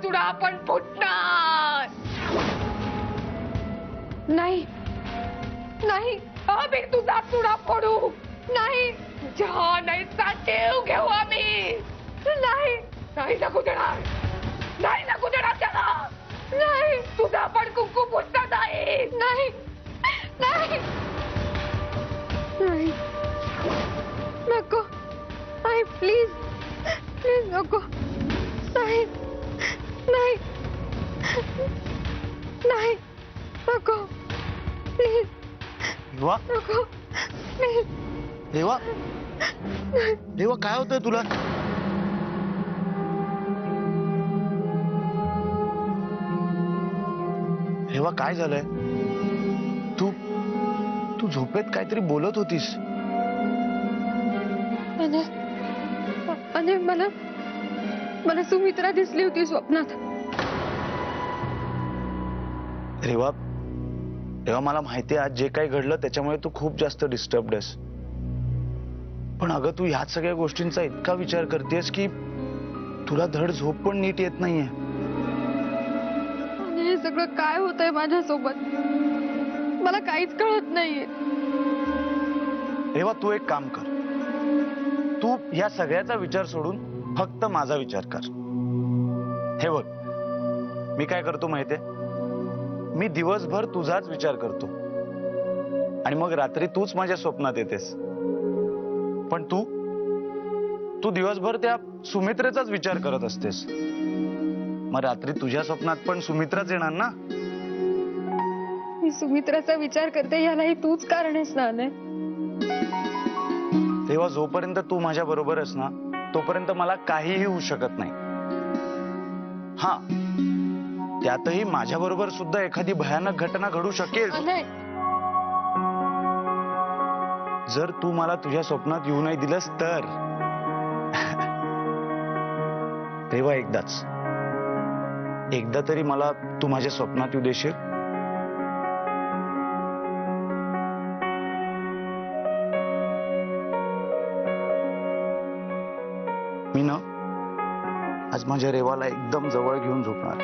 चुडा आपण फुटणार. नाही नाही, आम्ही तुझा चुडा फोडू नाही. तुझ्या नाहीचा ठेव घेऊ आम्ही. नाही नाही नको देणार, नाही नको देणार त्याला. नाही तुझा पण कुंकू फुटणार नाही. नाही नाही नाही नको. नाही प्लीज प्लीज नको. नाही नाही नाही नको प्लीज रेवा, नको प्लीज. रेवा, रेवा काय होतंय तुला? रेवा काय झालंय? तू तू झोपेत काहीतरी बोलत होतीस. आणि मला मला सुमित्रा दिसली होती स्वप्नात. रेवा, रेवा मला माहितीये आज जे काही घडलं त्याच्यामुळे तू खूप जास्त डिस्टर्ब्ड आहेस. पण अगं तू ह्या सगळ्या गोष्टींचा इतका विचार करतेस की तुला धड झोप पण नीट येत नाहीये. आणि हे सगळं काय होतंय माझ्यासोबत मला काहीच कळत नाहीये. रेवा तू एक काम कर, तू या सगळ्याचा विचार सोडून फक्त माझा विचार कर. हे बघ मी काय करतो माहितीये, मी दिवसभर तुझाच विचार करतो आणि मग रात्री तूच माझ्या स्वप्नात येतेस. पण तू दिवसभर त्या सुमित्रेचाच विचार करत असतेस. मग रात्री तुझ्या स्वप्नात पण सुमित्राच येणार ना. मी सुमित्राचा विचार करते यालाही तूच कारण आहेस ना. तेव्हा जोपर्यंत तू माझ्या बरोबर आहेस ना तोपर्यंत मला काहीही होऊ शकत नाही. हा त्यातही माझ्या बरोबर सुद्धा एखादी भयानक घटना घडू शकेल. जर तू मला तुझ्या स्वप्नात येऊ नाही दिलंस तर. तेव्हा एकदा तरी मला तू माझ्या स्वप्नात येऊ देशील? मी ना आज माझ्या रेवाला एकदम जवळ घेऊन झोपणार,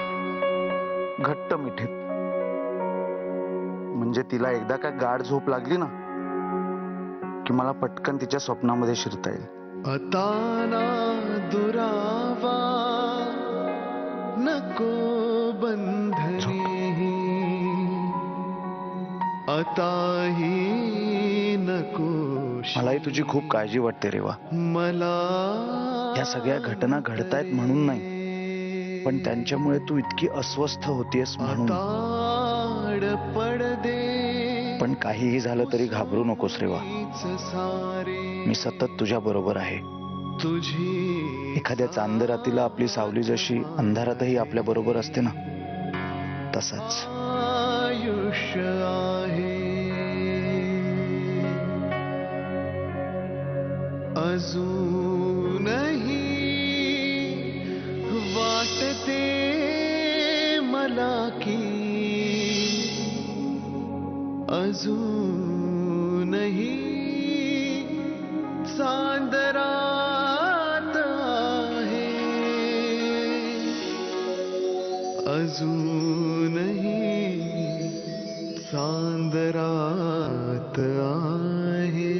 घट्ट मिठीत. म्हणजे तिला एकदा का गाढ झोप लागली ना की मला पटकन तिच्या स्वप्नामध्ये शिरता येईल. आता ना दुरावा नको बंधनी, आताही नको. मलाही तुझी खूप काळजी वाटते रेवा. मला या सगळ्या घटना घडतायत म्हणून नाही, पण त्यांच्यामुळे तू इतकी अस्वस्थ होतीयस म्हणून. पडदे पण काहीही झालं तरी घाबरू नकोस रेवा. मी सतत तुझ्या बरोबर आहे. तुझी एखाद्या चांदरातीला आपली सावली जशी अंधारातही आपल्या बरोबर असते ना, तसंच आयुष्य आहे. अजूनही वाटते मला की अजूनही चांदरात आहे. अजूनही चांदरात आहे.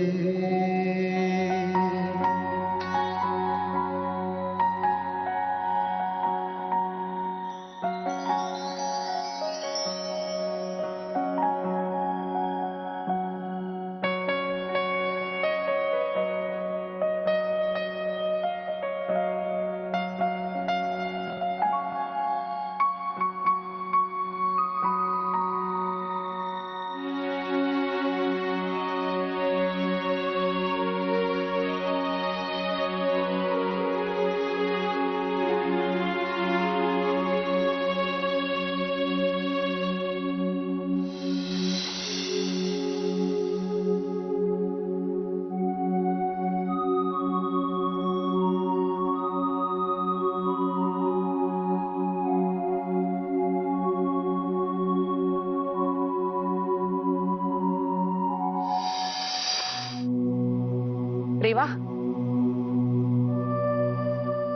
रेवा,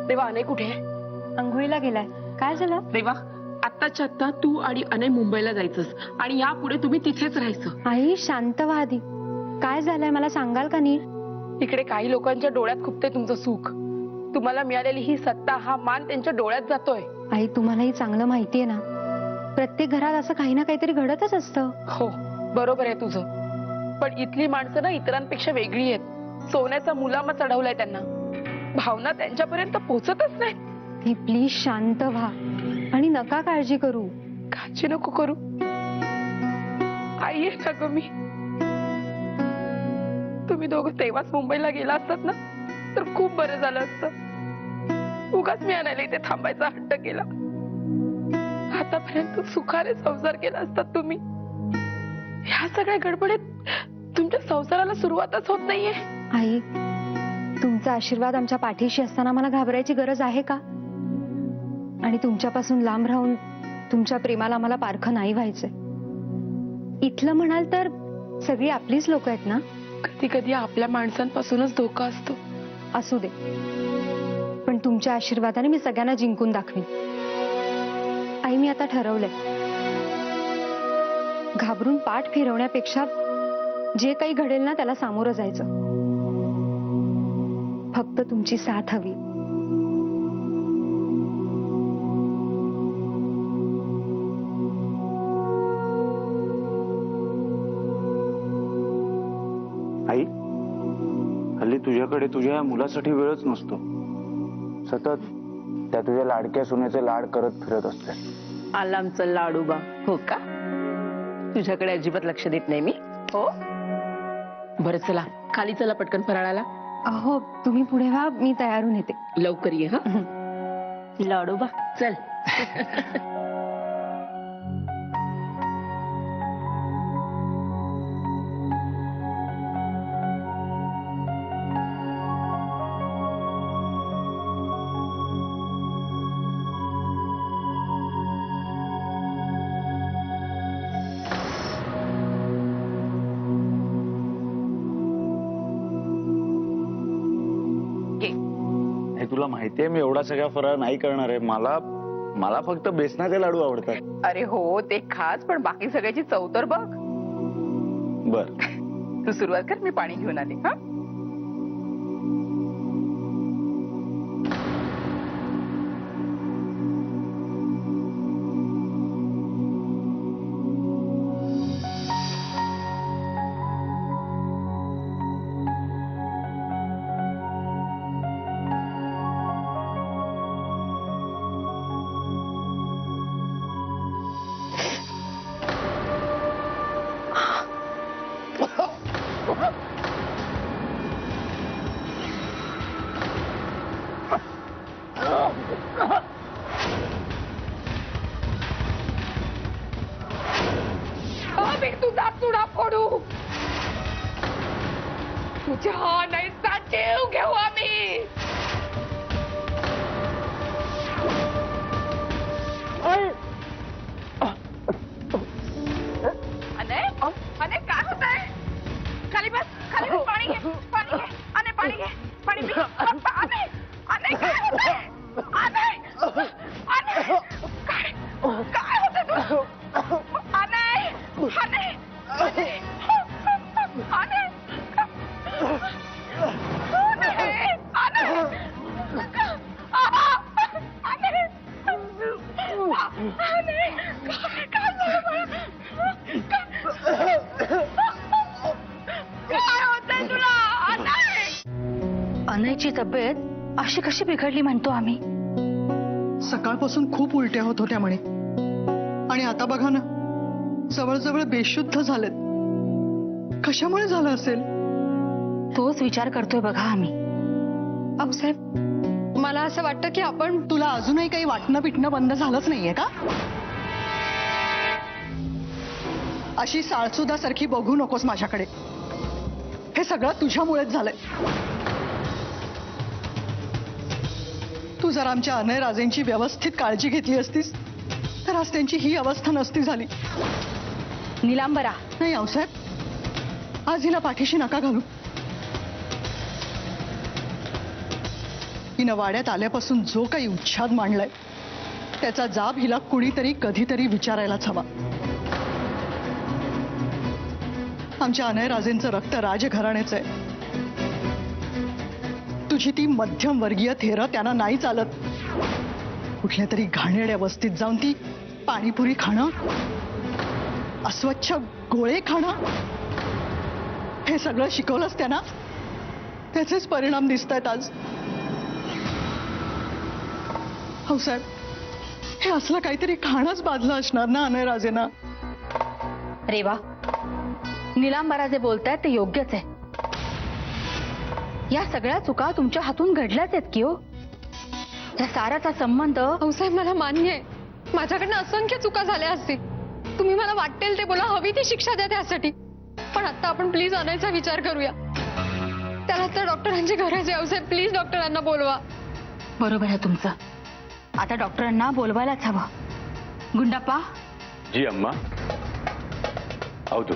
रेवा अने कुठे? अंघोळीला गेलाय. काय झालं? देवा, आत्ताच्या आत्ता तू आणि अनय मुंबईला जायचंस आणि यापुढे तुम्ही तिथेच राहायचं. आई शांत व्हा आधी. काय झालंय मला सांगाल का नीट? इकडे काही लोकांच्या डोळ्यात खुपते तुमचं सुख. तुम्हाला मिळालेली ही सत्ता, हा मान त्यांच्या डोळ्यात जातोय. आई तुम्हालाही चांगलं माहितीये ना, प्रत्येक घरात असं काही ना काहीतरी घडतच असतं. हो, बरोबर आहे तुझं. पण इथली माणसं ना इतरांपेक्षा वेगळी आहेत. सोन्याचा मुलामा चढवलाय त्यांना. भावना त्यांच्यापर्यंत पोहोचतच नाही. ही प्लीज शांत व्हा आणि नका काळजी करू. काळजी नको करू. आई आहे ना ग मी. तुम्ही दोघं तेव्हाच मुंबईला गेला असतात ना तर खूप बरं झालं असतं. उगाच मी आणायला इथे थांबायचा हट्ट केला. आतापर्यंत सुखाने संसार केला असतात तुम्ही. ह्या सगळ्या गडबडीत तुमच्या संसाराला सुरुवातच होत नाहीये. आई, तुमचा आशीर्वाद आमच्या पाठीशी असताना मला घाबरायची गरज आहे का? आणि तुमच्यापासून लांब राहून तुमच्या प्रेमाला मला पारखं नाही व्हायचंय. इथलं म्हणाल तर सगळी आपलीच लोक आहेत ना. कधी कधी आपल्या माणसांपासूनच धोका असतो. असू दे, पण तुमच्या आशीर्वादाने मी सगळ्यांना जिंकून दाखवीन. आई, मी आता ठरवलंय, घाबरून पाठ फिरवण्यापेक्षा जे काही घडेल ना त्याला सामोरं जायचं. फक्त तुमची साथ हवी. आई, हल्ली तुझ्याकडे तुझ्या या मुलासाठी वेळच नसतो. सतत त्या तुझ्या लाडक्या सुनेचे लाड करत फिरत असते. आला आमचं लाडूबा. हो का? तुझ्याकडे अजिबात लक्ष देत नाही मी. हो, बरं चला खाली चला पटकन फराळाला. अहो, तुम्ही पुढे व्हा, मी तयार होऊन येते. लवकर ये. हा लाडूबा चल. हे तुला माहितीये मी एवढा सगळा फराळ नाही करणार आहे. मला मला फक्त बेसनाचे लाडू आवडतात. अरे हो, ते खास, पण बाकी सगळ्याची चव तर बघ. बर, तू सुरुवात कर, मी पाणी घेऊन आले. हा आम्ही तुझा चुडा फोडू. तुझ्या नाहीचा जीव घेऊ आम्ही. अने काय होत आहे? खाली बस, खाली बस. पाणी घे, पाणी घे. अने पाणी घे, पाणी पी. अने अने काय होत आहे? अने अने काय काय होत तुला? अने अने अने अने अनयची तब्येत अशी कशी बिघडली म्हणतो आम्ही. सकाळपासून खूप उलट्या होत होत्या म्हणे आणि आता बघा ना, जवळजवळ बेशुद्ध झालेत. कशामुळे झालं असेल? तोच विचार करतोय बघा आम्ही. अहो साहेब, मला असं वाटतं की आपण तुला अजूनही काही वाटणं पिटणं बंद झालंच नाहीये का? अशी साळसुदासारखी बघू नकोस माझ्याकडे. हे सगळं तुझ्यामुळेच झालंय. तू जर आमच्या अनय राजेंची व्यवस्थित काळजी घेतली असतीस तर आज त्यांची ही अवस्था नसती झाली. निलांबरा. नाही आऊसाहेब, आज हिला पाठीशी नका घालू. हिनं वाड्यात आल्यापासून जो काही उच्छाद मांडलाय त्याचा जाब हिला कुणीतरी कधीतरी विचारायलाच हवा. आमच्या अनयराजेंचं रक्त राजघराण्याचं आहे. तुझी ती मध्यमवर्गीय थेरं त्यांना नाही चालत. कुठल्या तरी घाणेरड्या वस्तीत जाऊन ती पाणीपुरी खाणं, अस्वच्छ गोळे खाणं, हे सगळं शिकवलंच त्यांना. त्याचेच परिणाम दिसत आहेत आज. हो साहेब, हे असलं काहीतरी खाणंच बाधलं असणार ना अनयराजेंना. रेवा, निलांबरा जे बोलतायत ते योग्यच आहे. या सगळ्या चुका तुमच्या हातून घडल्याच आहेत की हो. या साराचा संबंध भाऊसाहेब मला मान्य आहे, माझ्याकडनं असंख्य चुका झाल्या असतील. तुम्ही मला वाटेल ते बोला, हवी ती शिक्षा द्या त्यासाठी. पण आता आपण प्लीज आणायचा विचार करूया. त्याला तर डॉक्टरांची गरज आहे. भाऊसाहेब प्लीज डॉक्टरांना बोलवा. बरोबर आहे तुमचं. आता डॉक्टरांना बोलवायलाच हवं. गुंडाप्पा, जी अम्मा. आओ तू.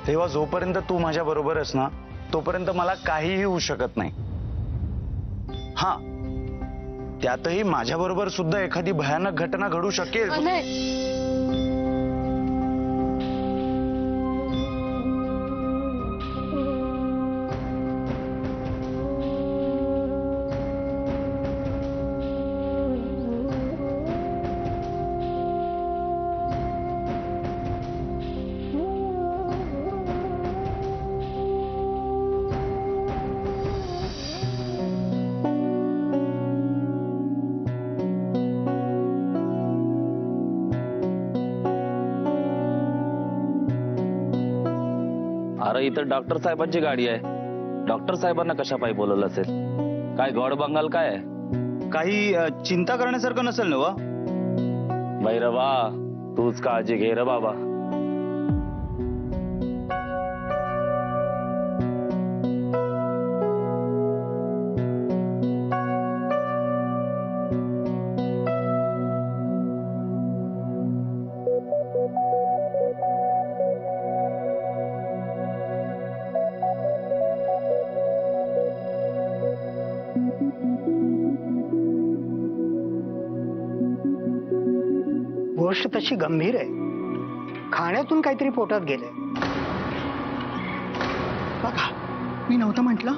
तेव्हा जोपर्यंत तू माझ्या बरोबर आहेस ना, तोपर्यंत मला काहीही होऊ शकत नाही. हा, त्यातही माझ्या बरोबर सुद्धा एखादी भयानक घटना घडू शकेल. अनय, अरे इथं डॉक्टर साहेबांची गाडी आहे. डॉक्टर साहेबांना कशा पायी बोलवलं असेल? काय गॉड बंगाल काय आहे? काही चिंता करण्यासारखं नसेल ना वा? भैरवा, तूच काळजी घे रे बाबा. गोष्ट तशी गंभीर आहे. खाण्यातून काहीतरी पोटात गेले. बघा, मी नव्हतं म्हटलं.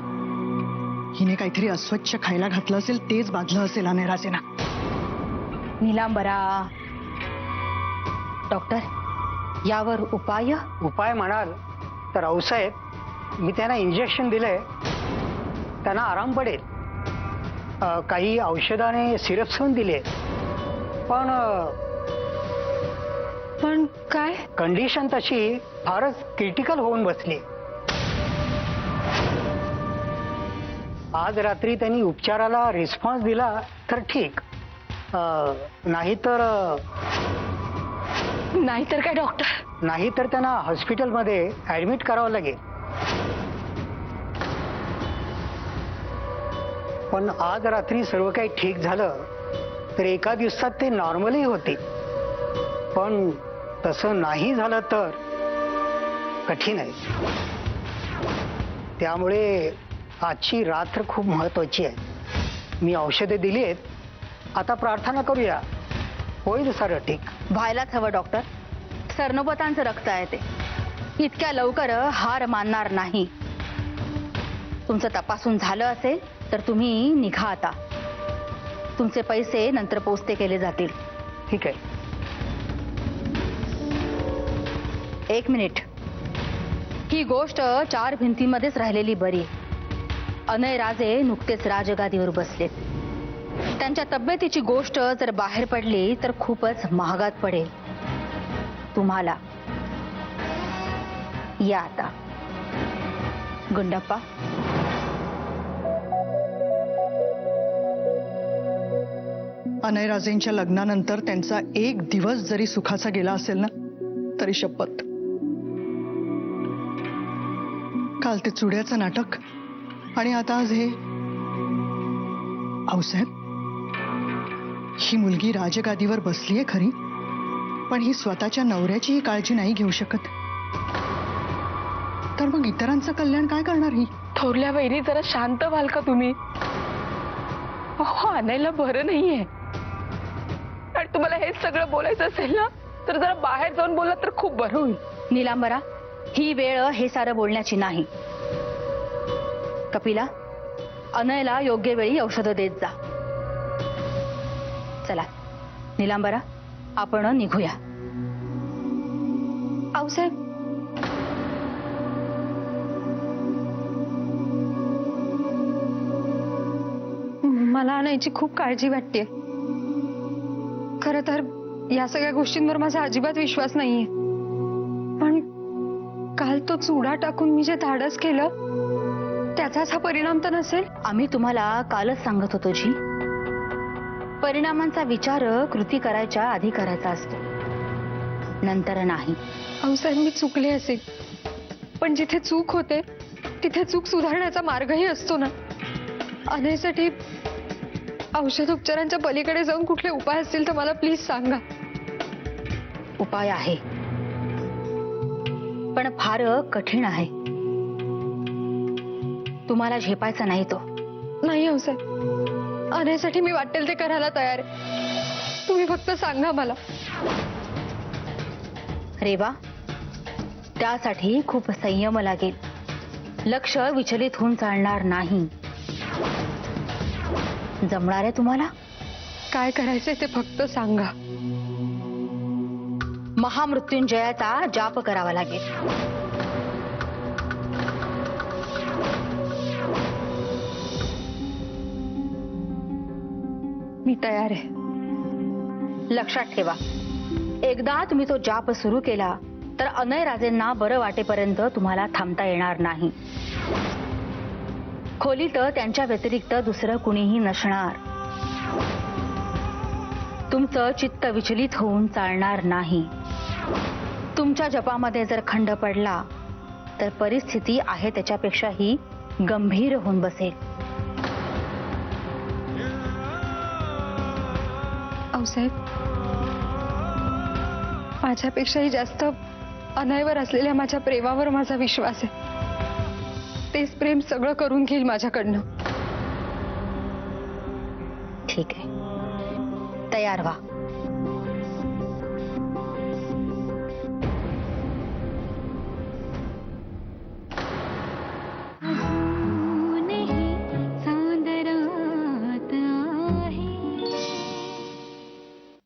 हिने काहीतरी अस्वच्छ खायला घातलं असेल, तेच बाधलं असेल अनयराजेंना. निलांबरा. डॉक्टर, यावर उपाय? उपाय म्हणाल तर रावसाहेब, मी त्यांना इंजेक्शन दिलंय, त्यांना आराम पडेल. काही औषधाने सिरप्स पण दिले. पण काय? कंडिशन तशी फारच क्रिटिकल होऊन बसली. आज रात्री त्यांनी उपचाराला रिस्पॉन्स दिला तर ठीक, नाहीतर काय डॉक्टर? नाहीतर त्यांना हॉस्पिटलमध्ये ऍडमिट करावं लागेल. पण आज रात्री सर्व काही ठीक झालं तर एका दिवसात ते नॉर्मलही होते. पण तसं नाही झालं तर कठीण आहे. त्यामुळे आजची रात्र खूप महत्वाची आहे. मी औषधे दिली आहेत, आता प्रार्थना करूया, होईल सारं ठीक. व्हायलाच हवं डॉक्टर. सर्नोपतांचं रक्त आहे ते. इतक्या लवकर हार मानणार नाही. तुमचं तपासून झालं असेल तर तुम्ही निघा आता. तुमचे पैसे नंतर पोचते केले जातील. ठीक आहे. 1 मिनिट. ही गोष्ट 4 भिंतीमध्येच राहिलेली बरी. अनय राजे नुकतेच राजगादीवर बसलेत. त्यांच्या तब्येतीची गोष्ट जर बाहेर पडली तर खूपच महागात पडेल तुम्हाला. या आता. गुंडप्पा. अनयराजेंच्या लग्नानंतर त्यांचा एक दिवस जरी सुखाचा गेला असेल ना तरी शपथ. काल ते चुड्याचं नाटक आणि आता आज हे. आऊसाहेब, ही मुलगी राजगादीवर बसलीये खरी, पण ही स्वतःच्या नवऱ्याचीही काळजी नाही घेऊ शकत. तर मग इतरांचं कल्याण काय करणार ही? थोरल्या बहिणी, जरा शांत व्हाल का तुम्ही? अहो, आणायला बरं नाहीये. आणि तुम्हाला हेच सगळं बोलायचं असेल ना तर जरा बाहेर जाऊन बोलला तर खूप बरं होईल. निलांबरा, ही वेळ हे सारं बोलण्याची नाही. कपिला, अनयला योग्य वेळी औषधं देत जा. चला निलांबरा, आपण निघूया. आऊसाहेब, मला आणायची खूप काळजी वाटते. खरं तर या सगळ्या गोष्टींवर माझा अजिबात विश्वास नाहीये. पण काल तो चुडा टाकून मी जे धाडस केलं त्याचाच हा परिणाम तर नसेल? आम्ही तुम्हाला कालच सांगत होतो जी, परिणामांचा विचार कृती करायच्या आधी करायचा असतो, नंतर नाही. आऊसाहेब, मी चुकले असेल, पण जिथे चूक होते तिथे चूक सुधारण्याचा मार्गही असतो ना. अनयसाठी औषधोपचारांच्या पलीकडे जाऊन कुठले उपाय असतील तर मला प्लीज सांगा. उपाय आहे, पण फार कठीण आहे. तुम्हाला झेपायचा नाही तो. नाही आऊसाहेब, अनयसाठी मी वाटेल ते करायला तयार आहे. तुम्ही फक्त सांगा मला. रेवा, त्यासाठी खूप संयम लागेल. लक्ष विचलित होऊन चालणार नाही. जमणार आहे तुम्हाला? काय करायचंय ते फक्त सांगा. महामृत्युंजयाचा जाप करावा लागेल. मी तयार आहे. लक्षात ठेवा, एकदा तुम्ही तो जाप सुरू केला तर अनय राजेंना बरं वाटेपर्यंत तुम्हाला थांबता येणार नाही. खोलीत त्यांच्या व्यतिरिक्त दुसरं कुणीही नसणार. तुमचं चित्त विचलित होऊन चालणार नाही. तुमच्या जपामध्ये जर खंड पडला तर परिस्थिती आहे त्याच्यापेक्षाही गंभीर होऊन बसेल. आऊसाहेब, माझ्यापेक्षाही जास्त अनयवर असलेल्या माझ्या प्रेमावर माझा विश्वास आहे. तेच प्रेम सगळं करून घेईल माझ्याकडनं. ठीक आहे, तयार व्हा.